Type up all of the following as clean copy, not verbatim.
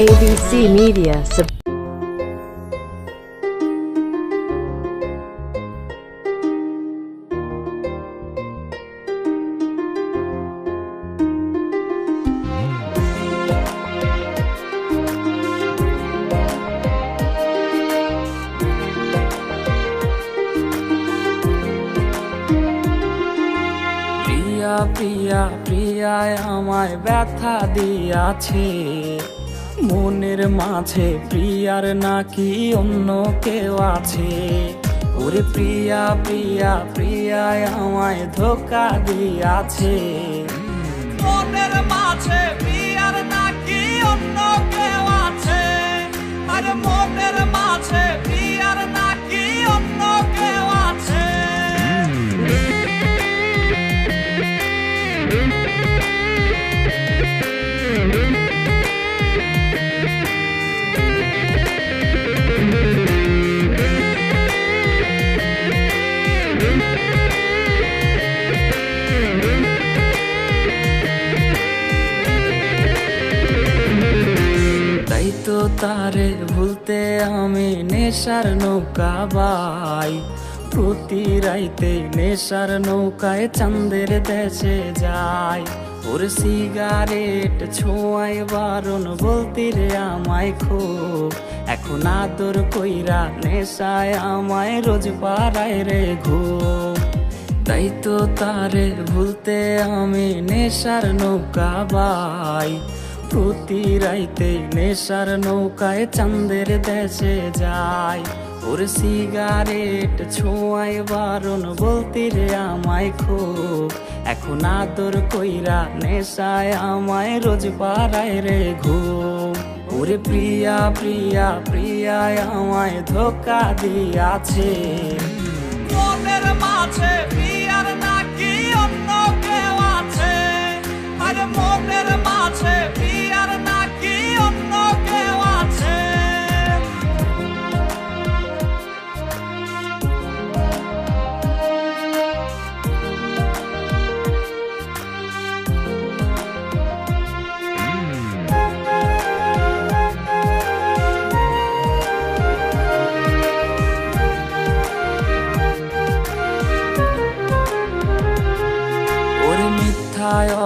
ABC Media প্রিয়া প্রিয়ায় আমায় ব্যথা দিয়াছে, মনের মাঝে প্রিয়ার নাকি অন্য কেউ আছে। ওরে প্রিয়া প্রিয়া প্রিয়ায় আমায় ধোকা দিয়াছে, মনের মাঝে প্রিয়ার নাকি অন্য কেউ আছে। আরে মনের মাঝে প্রিয়ার নাকি অন্য কেউ আছে। তাই তো তারে ভুলতে আমি নেশার নৌকা বাই, প্রতি রাইতে নেশার নৌকায় চাঁদের দেশে যাই। ওর সিগারেট ছোঁয়ায় বারণ বলতে রে আমায় খুব, এখন আদর কইরা নেশায় আমায় রোজ পাড়ায় রে ঘুম। তাই তো তারে ভুলতে আমি নেশার নৌকা বাই, প্রতি রাইতে নেশার নৌকায় চাঁদের দেশে যাই। ওর সিগারেট ছোঁয়ায় বারণ বলতে রে আমায় খুব, এখন আদর কইরা নেশায় আমায় রোজ পাড়ায় রে ঘুম। ওরে প্রিয়া প্রিয়া প্রিয়ায় আমায় ধোকা দিয়াছে, মনের মাঝে প্রিয়ার নাকি অন্য কেউ আছে। আরে মনের মাঝে প্রিয়ার নাকি অন্য কেউ আছে।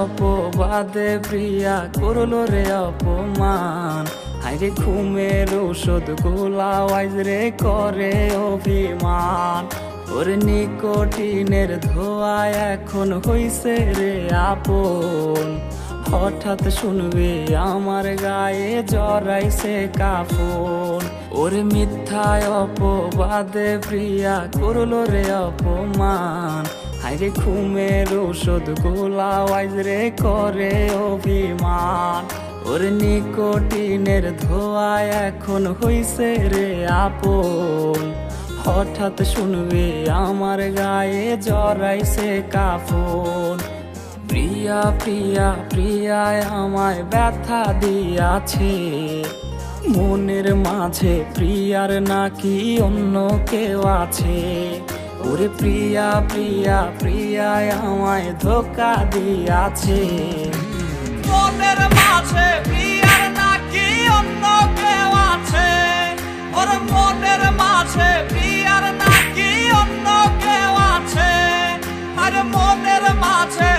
অপবাদে প্রিয়া করলো রে অপমান, হাইরে ঘুমের ঔষধ গোলা ওয়াইজ রে করে অভিমান। ওর নিকোটিনের ধোঁয়ায় এখন হইছে রে আপন, হঠাৎ শুনবে আমার গায়ে জড়াইছে কাফন। ওর মিথ্যায় অপবাদে প্রিয়া করলো রে অপমান, হাইরে ঘুমের ঔষধ গোলা ওয়াইজ রে করে অভিমান। ওর নিকোটিনের ধোঁয়ায় এখন হইছে রে আপন, হঠাৎ শুনবে আমার গায়ে জড়াইছে কাফন। প্রিয়া প্রিয়া প্রিয়ায় আমায় ব্যথা দিয়াছে, মনের মাঝে প্রিয়ার নাকি অন্য কেউ আছে। ওরে প্রিয়া প্রিয়া প্রিয়ায় আমায় ধোকা দিয়াছে, মনের মাঝে প্রিয়ার নাকি অন্য কেউ আছে। ওর মনের মাঝে প্রিয়ার নাকি অন্য কেউ আছে। আরে মনের মাঝে